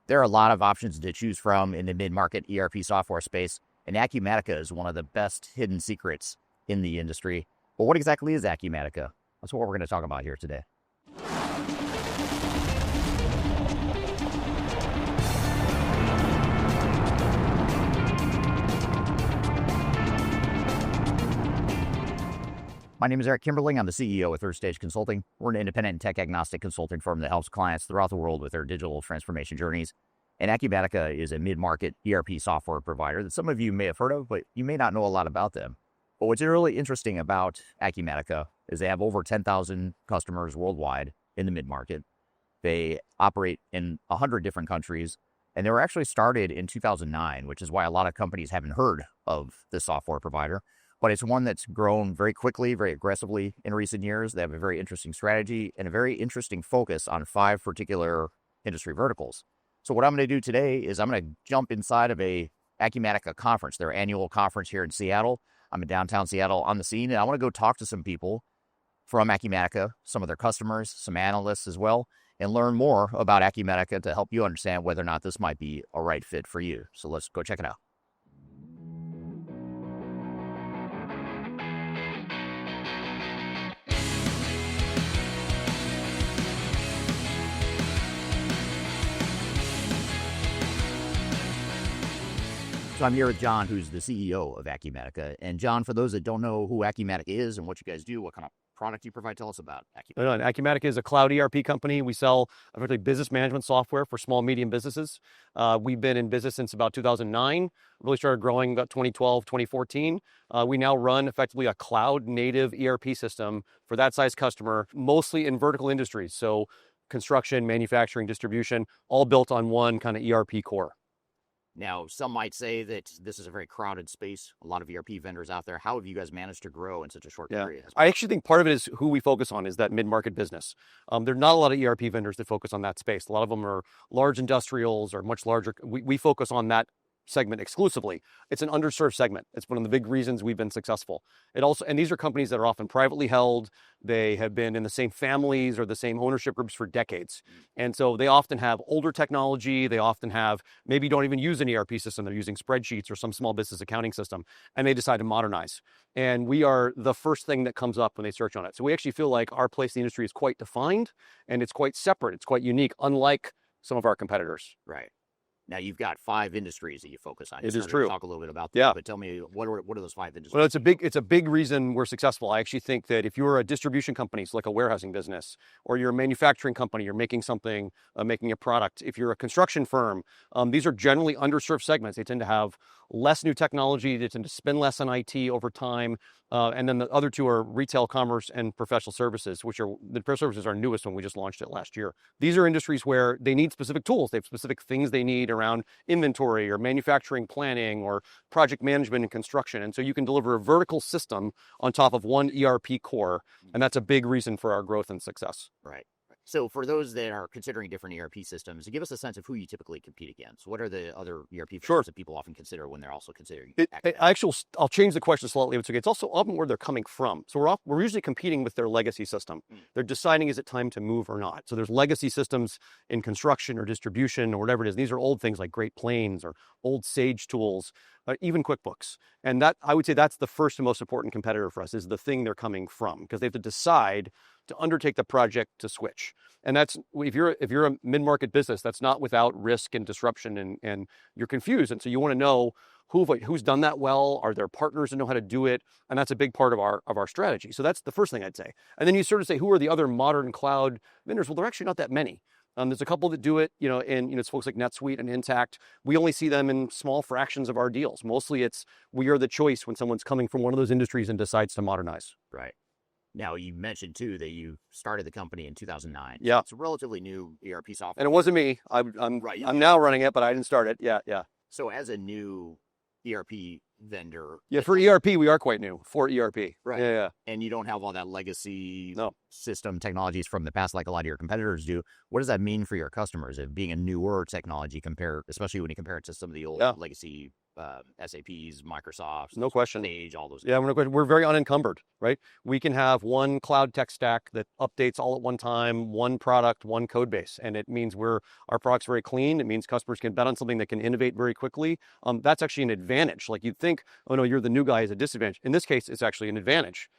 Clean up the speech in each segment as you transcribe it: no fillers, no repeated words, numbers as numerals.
There are a lot of options to choose from in the mid-market ERP software space, and Acumatica is one of the best hidden secrets in the industry. But what exactly is Acumatica? That's what we're going to talk about here today. My name is Eric Kimberling. I'm the CEO of Third Stage Consulting. We're an independent and tech-agnostic consulting firm that helps clients throughout the world with their digital transformation journeys. And Acumatica is a mid-market ERP software provider that some of you may have heard of, but you may not know a lot about them. But what's really interesting about Acumatica is they have over 10,000 customers worldwide in the mid-market. They operate in 100 different countries, and they were actually started in 2009, which is why a lot of companies haven't heard of this software provider. But it's one that's grown very quickly, very aggressively in recent years. They have a very interesting strategy and a very interesting focus on 5 particular industry verticals. So what I'm going to do today is I'm going to jump inside of a Acumatica conference, their annual conference here in Seattle. I'm in downtown Seattle on the scene, and I want to go talk to some people from Acumatica, some of their customers, some analysts as well, and learn more about Acumatica to help you understand whether or not this might be a right fit for you. So let's go check it out. So I'm here with John, who's the CEO of Acumatica. And John, for those that don't know who Acumatica is and what you guys do, what kind of product you provide, tell us about Acumatica. Acumatica is a cloud ERP company. We sell effectively business management software for small, medium businesses. We've been in business since about 2009, really started growing about 2012, 2014. We now run effectively a cloud native ERP system for that size customer, mostly in vertical industries. So construction, manufacturing, distribution, all built on one kind of ERP core. Now, some might say that this is a very crowded space, a lot of ERP vendors out there. How have you guys managed to grow in such a short period? I actually think part of it is who we focus on is that mid-market business. There are not a lot of ERP vendors that focus on that space. A lot of them are large industrials or much larger. We focus on that segment exclusively. It's an underserved segment. It's one of the big reasons we've been successful. And these are companies that are often privately held. They have been in the same families or the same ownership groups for decades. And so they often have older technology. They often have, maybe don't even use an ERP system. They're using spreadsheets or some small business accounting system, and they decide to modernize. And we are the first thing that comes up when they search on it. So we actually feel like our place in the industry is quite defined, and it's quite separate. It's quite unique, unlike some of our competitors. Right. Now, you've got 5 industries that you focus on. It is true. Talk a little bit about that, but tell me, what are those 5 industries? Well, it's a big reason we're successful. I actually think that if you're a distribution company, so like a warehousing business, or you're a manufacturing company, you're making something, making a product. If you're a construction firm, these are generally underserved segments. They tend to have less new technology. They tend to spend less on IT over time. And then the other 2 are retail, commerce, and professional services, which are the professional services are our newest one. We just launched it last year. These are industries where they need specific tools. They have specific things they need around inventory or manufacturing planning or project management and construction. And so you can deliver a vertical system on top of one ERP core. And that's a big reason for our growth and success. Right. So for those that are considering different ERP systems, give us a sense of who you typally compete against. What are the other ERP systems that people often consider when they're also considering? I'll change the question slightly. It's also often where they're coming from. So we're usually competing with their legacy system. They're deciding, is it time to move or not? So there's legacy systems in construction or distribution or whatever it is. These are old things like Great Plains or old Sage tools, even QuickBooks. And that, I would say, that's the first and most important competitor for us, is the thing they're coming from, because they have to decide to undertake the project to switch. And that's, if you're a mid-market business, that's not without risk and disruption, and you're confused. And so you want to know who's done that well. Are there partners that know how to do it? And that's a big part of our strategy. So that's the first thing I'd say. And then you sort of say, who are the other modern cloud vendors? Well, there are actually not that many. There's a couple that do it, and it's folks like NetSuite and Intact. We only see them in small fractions of our deals. Mostly we are the choice when someone's coming from one of those industries and decides to modernize. Right. Now, you mentioned, too, that you started the company in 2009. Yeah. It's a relatively new ERP software. And it wasn't me. I'm now running it, but I didn't start it. Yeah. So as a new ERP vendor... Yeah, for ERP, we are quite new. For ERP. Right. Yeah. And you don't have all that legacy system technologies from the past like a lot of your competitors do. What does that mean for your customers of being a newer technology, especially when you compare it to some of the old legacy SAPs, Microsofts, No question. Sage, all those. Yeah, we're very unencumbered, right? We can have one cloud tech stack that updates all at one time, one product, one code base, and it means our product's very clean. It means customers can bet on something that can innovate very quickly. That's actually an advantage. Like you'd think, oh no, you're the new guy is a disadvantage. In this case, it's actually an advantage.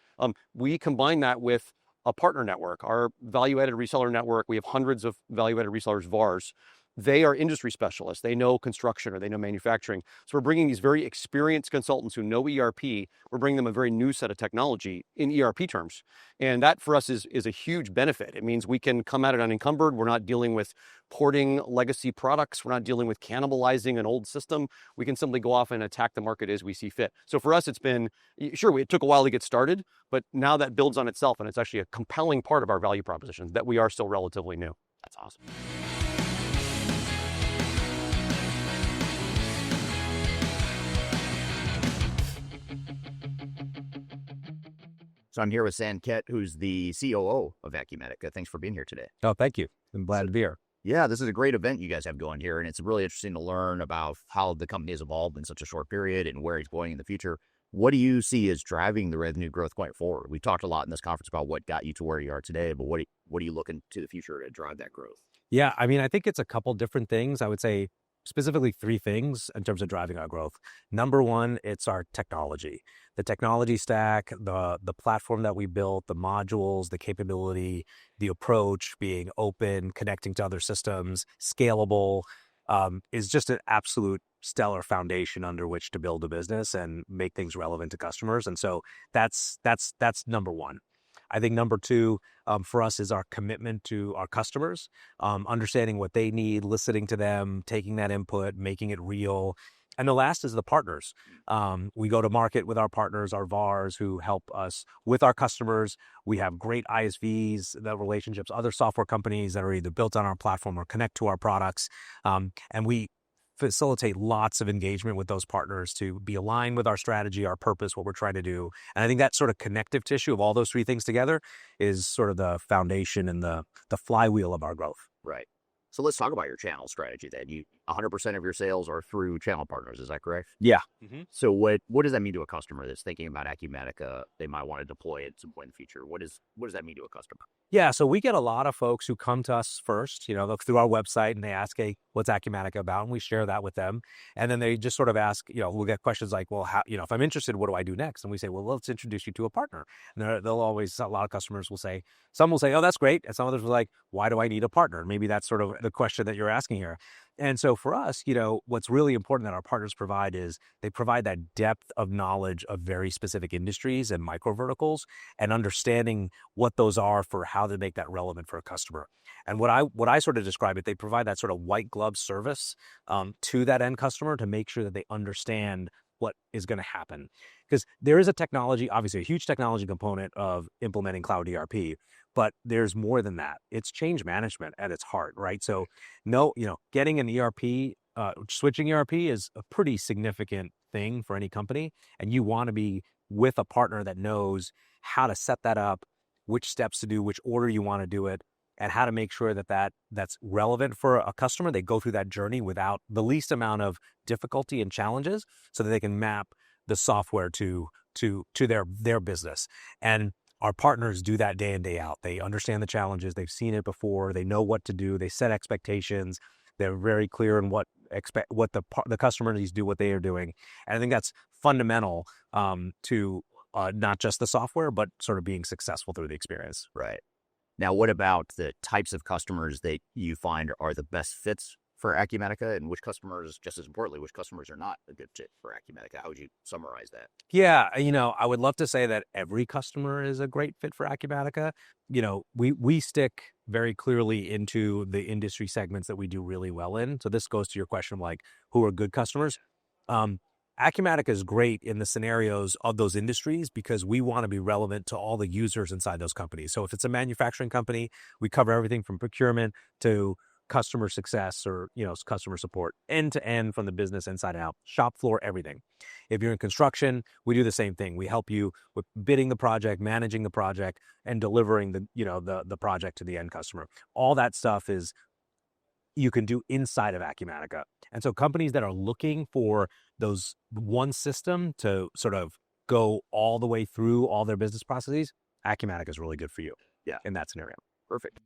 We combine that with a partner network, our value-added reseller network. We have hundreds of value-added resellers, VARs. They are industry specialists. They know construction or they know manufacturing. So we're bringing these very experienced consultants who know ERP. We're bringing them a very new set of technology in ERP terms. And that for us is a huge benefit. It means we can come at it unencumbered. We're not dealing with porting legacy products. We're not dealing with cannibalizing an old system. We can simply go off and attack the market as we see fit. So for us, it's been, sure, it took a while to get started, but now that builds on itself and it's actually a compelling part of our value proposition that we are still relatively new. That's awesome. So I'm here with Sanket, who's the COO of Acumatica. Thanks for being here today. Oh, thank you. I'm glad to be here. Yeah, this is a great event you guys have going here, and it's really interesting to learn about how the company has evolved in such a short period and where it's going in the future. What do you see as driving the revenue growth going forward? We talked a lot in this conference about what got you to where you are today, but what are you looking to the future to drive that growth? Yeah, I mean, I think it's a couple different things. I would say specifically three things in terms of driving our growth. Number one, it's our technology. The technology stack, the platform that we built, the modules, the capability, the approach, being open, connecting to other systems, scalable, is just an absolute stellar foundation under which to build a business and make things relevant to customers. And so that's number one. I think number two for us is our commitment to our customers, understanding what they need, listening to them, taking that input, making it real. And the last is the partners. We go to market with our partners, our VARs, who help us with our customers. We have great ISVs, the relationships, other software companies that are either built on our platform or connect to our products. And we facilitate lots of engagement with those partners to be aligned with our strategy, our purpose, what we're trying to do. And I think that sort of connective tissue of all those three things together is sort of the foundation and the flywheel of our growth. Right. So let's talk about your channel strategy then. 100% of your sales are through channel partners, is that correct? Yeah. Mm-hmm. So what does that mean to a customer that's thinking about Acumatica? They might want to deploy it at some point in the future. What does that mean to a customer? Yeah, so we get a lot of folks who come to us first, look through our website and they ask, hey, what's Acumatica about? And we share that with them. And then they just sort of ask, we'll get questions like, well, how, if I'm interested, what do I do next? And we say, well, let's introduce you to a partner. And they'll always, a lot of customers will say, some will say, oh, that's great. And some others will like, why do I need a partner? Maybe that's sort of the question that you're asking here. And so for us, what's really important that our partners provide is they provide that depth of knowledge of very specific industries and micro verticals and understanding what those are for how to make that relevant for a customer. And what I sort of describe it, they provide that sort of white glove service to that end customer to make sure that they understand what is going to happen. Because there is a technology, obviously a huge technology component of implementing cloud ERP, but there's more than that. It's change management at its heart, right? So getting an ERP, switching ERP is a pretty significant thing for any company. And you want to be with a partner that knows how to set that up, which steps to do, which order you want to do it, and how to make sure that's relevant for a customer. They go through that journey without the least amount of difficulty and challenges so that they can map the software to their business. And our partners do that day in, day out. They understand the challenges. They've seen it before. They know what to do. They set expectations. They're very clear in what the customer needs to do, what they are doing. And I think that's fundamental to not just the software, but sort of being successful through the experience. Right. Now, what about the types of customers that you find are the best fits for Acumatica, and which customers, just as importantly, which customers are not a good fit for Acumatica? How would you summarize that? Yeah, I would love to say that every customer is a great fit for Acumatica. We stick very clearly into the industry segments that we do really well in. So this goes to your question of like, who are good customers? Acumatica is great in the scenarios of those industries because we want to be relevant to all the users inside those companies. So if it's a manufacturing company, we cover everything from procurement to customer success or, customer support, end to end from the business inside out, shop floor, everything. If you're in construction, we do the same thing. We help you with bidding the project, managing the project, and delivering the project to the end customer. All that stuff is you can do inside of Acumatica. And so companies that are looking for those one system to sort of go all the way through all their business processes, Acumatica is really good for you. Yeah. In that scenario. Perfect.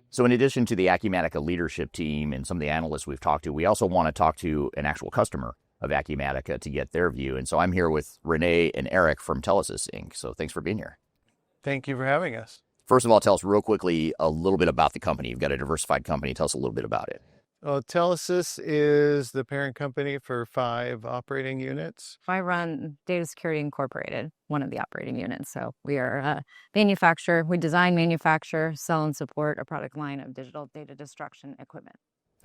So in addition to the Acumatica leadership team and some of the analysts we've talked to, we also want to talk to an actual customer of Acumatica to get their view. And so I'm here with Renee and Eric from Telesis Inc. So thanks for being here. Thank you for having us. First of all, tell us real quickly a little bit about the company. You've got a diversified company. Tell us a little bit about it. Well, Telesis is the parent company for 5 operating units. I run Data Security Incorporated, one of the operating units. So we are a manufacturer. We design, manufacture, sell, and support a product line of digital data destruction equipment.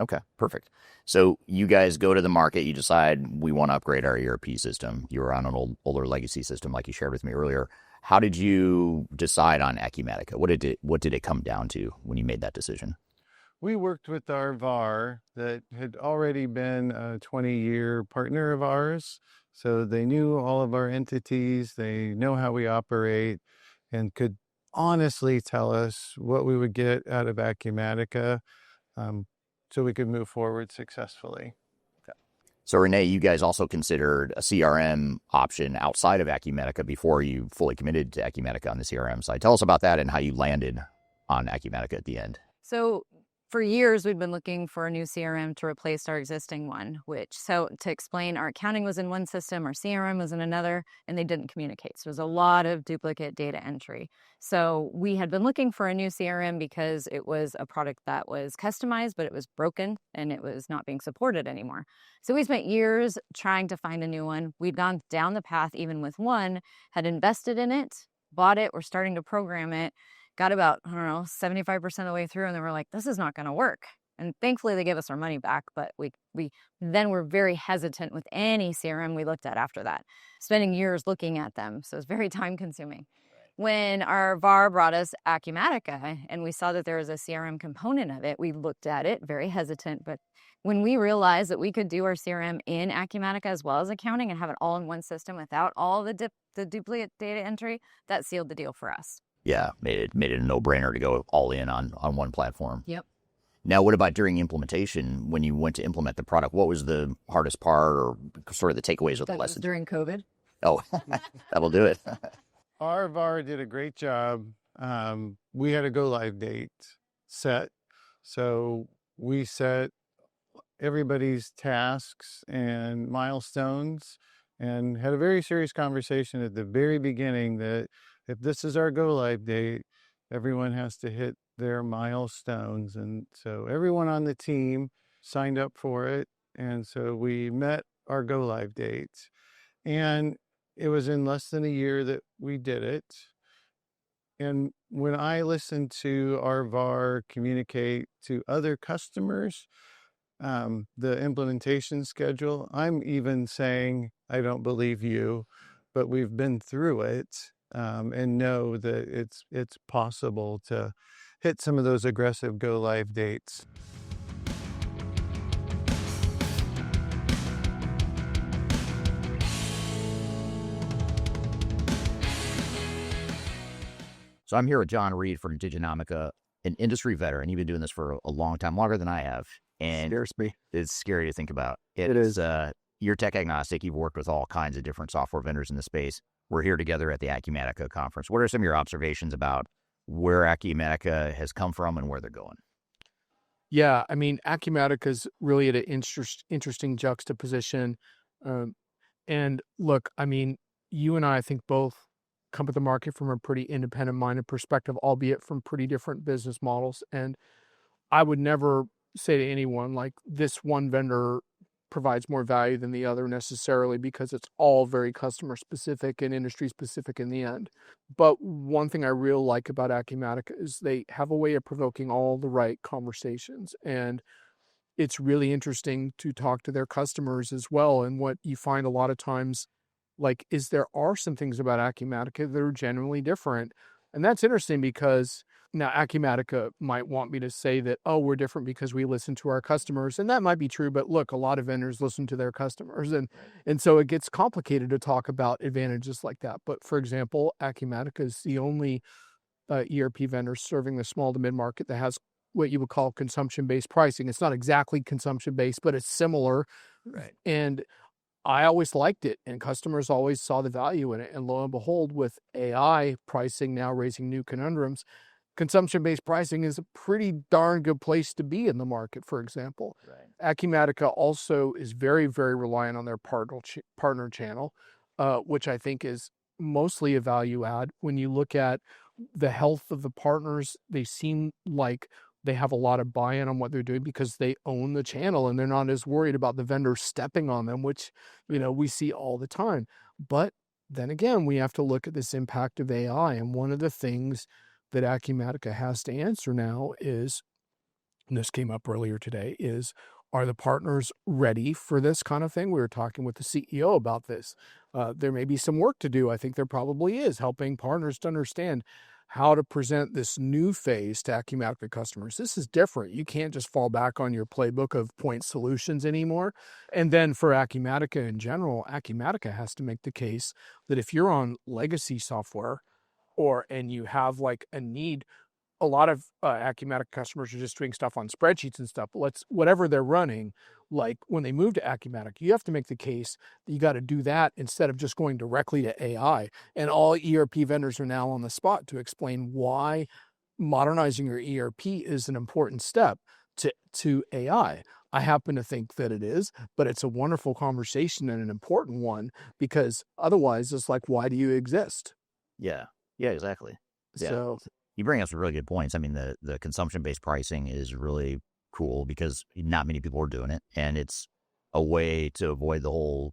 Okay, perfect. So you guys go to the market, you decide we want to upgrade our ERP system. You were on an older legacy system like you shared with me earlier. How did you decide on Acumatica? What did it come down to when you made that decision? We worked with our VAR that had already been a 20-year partner of ours. So they knew all of our entities, they know how we operate, and could honestly tell us what we would get out of Acumatica so we could move forward successfully. So Renee, you guys also considered a CRM option outside of Acumatica before you fully committed to Acumatica on the CRM side. Tell us about that and how you landed on Acumatica at the end. So for years, we've been looking for a new CRM to replace our existing one, so to explain, our accounting was in one system, our CRM was in another, and they didn't communicate. So there's a lot of duplicate data entry. So we had been looking for a new CRM because it was a product that was customized, but it was broken and it was not being supported anymore. So we spent years trying to find a new one. We'd gone down the path even with one, had invested in it, bought it, we're starting to program it. Got about, 75% of the way through, and then we're like, this is not going to work. And thankfully, they gave us our money back, but we then were very hesitant with any CRM we looked at after that, spending years looking at them. So it's very time-consuming. When our VAR brought us Acumatica, and we saw that there was a CRM component of it, we looked at it, very hesitant, but when we realized that we could do our CRM in Acumatica as well as accounting and have it all in one system without all the duplicate data entry, that sealed the deal for us. Yeah, made it a no-brainer to go all in on one platform. Yep. Now, what about during implementation, when you went to implement the product? What was the hardest part or sort of the takeaways of the lesson? During COVID. Oh, that'll do it. Our VAR did a great job. We had a go-live date set. So we set everybody's tasks and milestones and had a very serious conversation at the very beginning that if this is our go-live date, everyone has to hit their milestones. And so everyone on the team signed up for it. And so we met our go-live date. And it was in less than a year that we did it. And when I listen to our VAR communicate to other customers, the implementation schedule, I'm even saying, I don't believe you, but we've been through it. And know that it's possible to hit some of those aggressive go-live dates. So I'm here with John Reed from Diginomica, an industry veteran. You've been doing this for a long time, longer than I have. And Scares me. it's scary to think about. It is. You're tech agnostic. You've worked with all kinds of different software vendors in the space. We're here together at the Acumatica conference. What are some of your observations about where Acumatica has come from and where they're going? Yeah, I mean, Acumatica is really at an interesting juxtaposition. And look, I mean, you and I think both come at the market from a pretty independent-minded perspective, albeit from pretty different business models. And I would never say to anyone, like, this one vendor provides more value than the other necessarily, because it's all very customer specific and industry specific in the end. But one thing I really like about Acumatica is they have a way of provoking all the right conversations, and it's really interesting to talk to their customers as well. And what you find a lot of times, like, is there are some things about Acumatica that are genuinely different. And that's interesting because now Acumatica might want me to say that, oh, we're different because we listen to our customers. And that might be true, but look, a lot of vendors listen to their customers. And so it gets complicated to talk about advantages like that. But for example, Acumatica is the only ERP vendor serving the small to mid-market that has what you would call consumption-based pricing. It's not exactly consumption-based, but it's similar. Right. And I always liked it, and customers always saw the value in it. And lo and behold, with AI pricing now raising new conundrums, consumption-based pricing is a pretty darn good place to be in the market, for example. Right. Acumatica also is very, very reliant on their partner channel, which I think is mostly a value add. When you look at the health of the partners, they seem like they have a lot of buy-in on what they're doing because they own the channel and they're not as worried about the vendor stepping on them, which, we see all the time. But then again, we have to look at this impact of AI. And one of the things that Acumatica has to answer now is, and this came up earlier today, is are the partners ready for this kind of thing? We were talking with the CEO about this. There may be some work to do. I think there probably is, helping partners to understand how to present this new phase to Acumatica customers. This is different. You can't just fall back on your playbook of point solutions anymore. And then for Acumatica in general, Acumatica has to make the case that if you're on legacy software and you have like a need, a lot of Acumatica customers are just doing stuff on spreadsheets and stuff. Whatever they're running, like when they move to Acumatica, you have to make the case that you got to do that instead of just going directly to AI. And all ERP vendors are now on the spot to explain why modernizing your ERP is an important step to AI. I happen to think that it is, but it's a wonderful conversation and an important one, because otherwise it's like, why do you exist? Yeah, exactly. Yeah. So You bring up some really good points. I mean, the consumption-based pricing is really cool because not many people are doing it, and it's a way to avoid the whole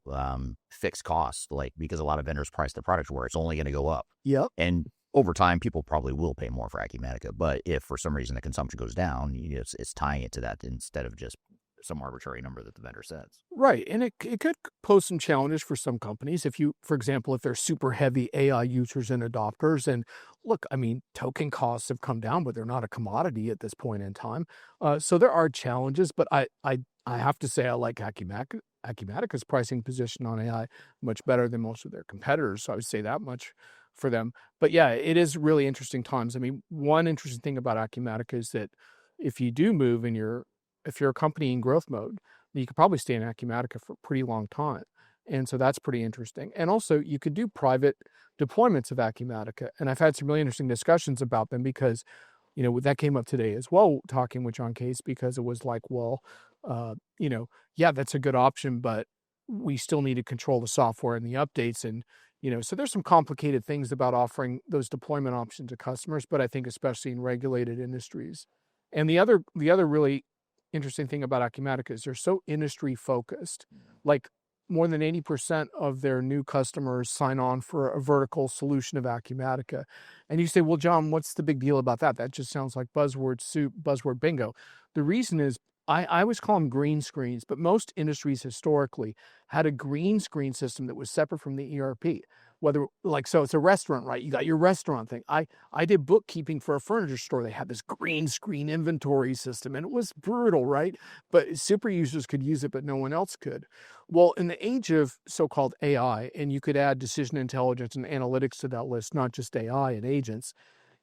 fixed cost, because a lot of vendors price their products where it's only going to go up. Yep. And over time, people probably will pay more for Acumatica, but if for some reason the consumption goes down, it's tying it to that instead of just some arbitrary number that the vendor sets. Right. And it could pose some challenges for some companies. For example, if they're super heavy AI users and adopters, and look, I mean, token costs have come down, but they're not a commodity at this point in time. So there are challenges, but I have to say I like Acumatica's pricing position on AI much better than most of their competitors. So I would say that much for them. But yeah, it is really interesting times. I mean, one interesting thing about Acumatica is that if you do move and if you're a company in growth mode, you could probably stay in Acumatica for a pretty long time. And so that's pretty interesting. And also you could do private deployments of Acumatica. And I've had some really interesting discussions about them because, that came up today as well, talking with John Case, because it was like, well, yeah, that's a good option, but we still need to control the software and the updates. And, so there's some complicated things about offering those deployment options to customers, but I think especially in regulated industries. And the other really interesting thing about Acumatica is they're so industry focused. Like more than 80% of their new customers sign on for a vertical solution of Acumatica. And you say, well, John, what's the big deal about that? That just sounds like buzzword soup, buzzword bingo. The reason is I always call them green screens, but most industries historically had a green screen system that was separate from the ERP. So it's a restaurant, right? You got your restaurant thing. I did bookkeeping for a furniture store. They had this green screen inventory system, and it was brutal, right? But super users could use it, but no one else could. Well, in the age of so-called AI, and you could add decision intelligence and analytics to that list, not just AI and agents,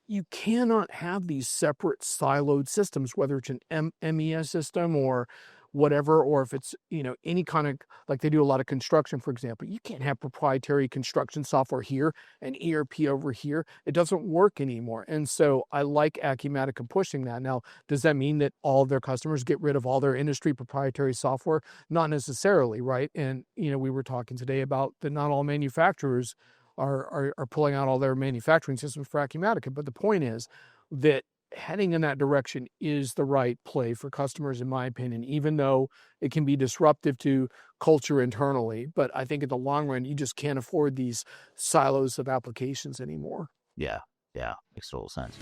you cannot have these separate siloed systems, whether it's an MES system or whatever, or if it's, any kind of, like they do a lot of construction, for example. You can't have proprietary construction software here and ERP over here. It doesn't work anymore. And so I like Acumatica pushing that. Now, does that mean that all of their customers get rid of all their industry proprietary software? Not necessarily, right? And, we were talking today about that not all manufacturers are pulling out all their manufacturing systems for Acumatica. But the point is that heading in that direction is the right play for customers, in my opinion, even though it can be disruptive to culture internally. But I think in the long run, you just can't afford these silos of applications anymore. Yeah, makes total sense.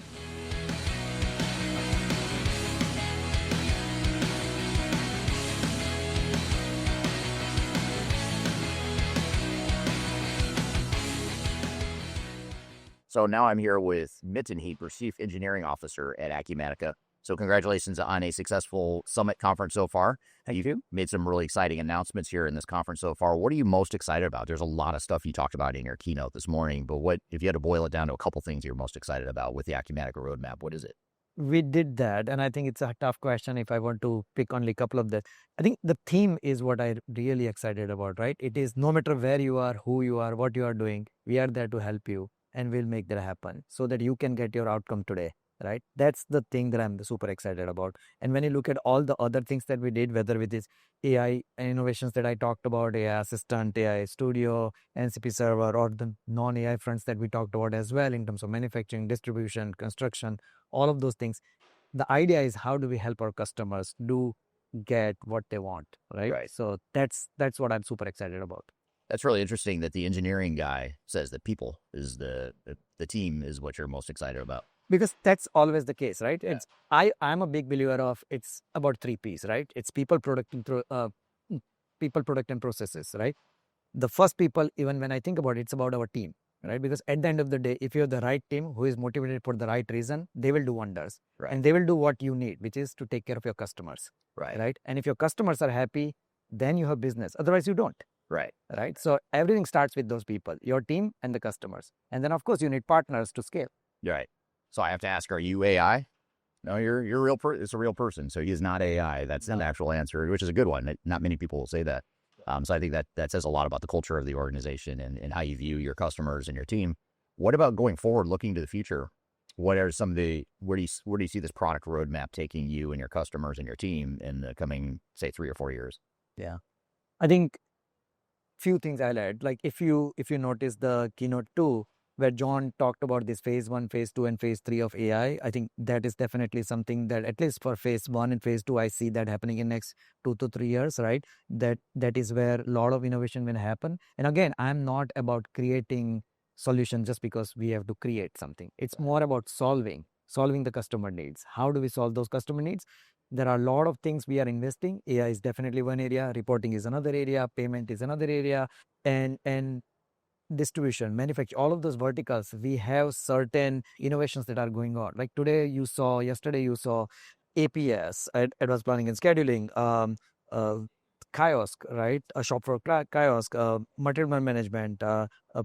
So now I'm here with Mitten Heaper, Chief Engineering Officer at Acumatica. So congratulations on a successful summit conference so far. You've made some really exciting announcements here in this conference so far. What are you most excited about? There's a lot of stuff you talked about in your keynote this morning, but if you had to boil it down to a couple things you're most excited about with the Acumatica roadmap, what is it? we did that, and I think it's a tough question if I want to pick only a couple of that. I think the theme is what I'm really excited about, right? It is no matter where you are, who you are, what you are doing, we are there to help you, and we'll make that happen so that you can get your outcome today, right? That's the thing that I'm super excited about. And when you look at all the other things that we did, whether with this AI innovations that I talked about, AI Assistant, AI Studio, NCP Server, or the non-AI fronts that we talked about as well in terms of manufacturing, distribution, construction, all of those things. The idea is how do we help our customers get what they want, right? Right. So that's what I'm super excited about. That's really interesting that the engineering guy says that people is the team is what you're most excited about. Because that's always the case, right? It's I'm a big believer of it's about 3 P's, right? It's people, product, and processes, right? The first people, even when I think about it, it's about our team, right? Because at the end of the day, if you have the right team who is motivated for the right reason, they will do wonders. Right. And they will do what you need, which is to take care of your customers. Right. Right. And if your customers are happy, then you have business. Otherwise, you don't. Right. Right. So everything starts with those people, your team and the customers. And then, of course, you need partners to scale. Right. So I have to ask, are you AI? No, you're real. It's a real person. So he is not AI. That's an actual answer, which is a good one. Not many people will say that. So I think that says a lot about the culture of the organization and how you view your customers and your team. What about going forward, looking to the future? What are some of where do you see this product roadmap taking you and your customers and your team in the coming, say, 3 or 4 years? Yeah, I think few things I'll add. Like if you notice the keynote 2, where John talked about this phase 1, phase 2, and phase 3 of AI, I think that is definitely something that at least for phase 1 and phase 2, I see that happening in next 2 to 3 years, right? That is where a lot of innovation will happen. And again, I'm not about creating solution just because we have to create something. It's more about solving the customer needs. How do we solve those customer needs? There are a lot of things we are investing. AI is definitely one area. Reporting is another area. Payment is another area. And distribution, manufacture, all of those verticals, we have certain innovations that are going on. Like yesterday you saw APS, Advanced Planning and Scheduling, kiosk, right? A shop for kiosk, material management,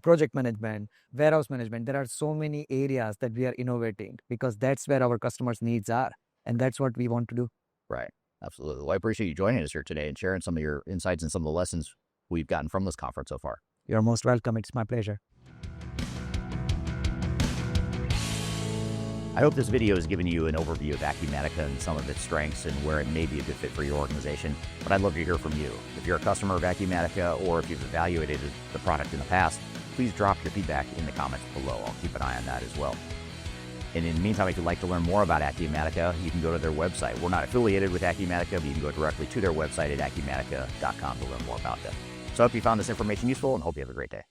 project management, warehouse management. There are so many areas that we are innovating because that's where our customers' needs are. And that's what we want to do. Right. Absolutely. Well, I appreciate you joining us here today and sharing some of your insights and some of the lessons we've gotten from this conference so far. You're most welcome. It's my pleasure. I hope this video has given you an overview of Acumatica and some of its strengths and where it may be a good fit for your organization. But I'd love to hear from you. If you're a customer of Acumatica or if you've evaluated the product in the past, please drop your feedback in the comments below. I'll keep an eye on that as well. And in the meantime, if you'd like to learn more about Acumatica, you can go to their website. We're not affiliated with Acumatica, but you can go directly to their website at acumatica.com to learn more about them. So I hope you found this information useful and hope you have a great day.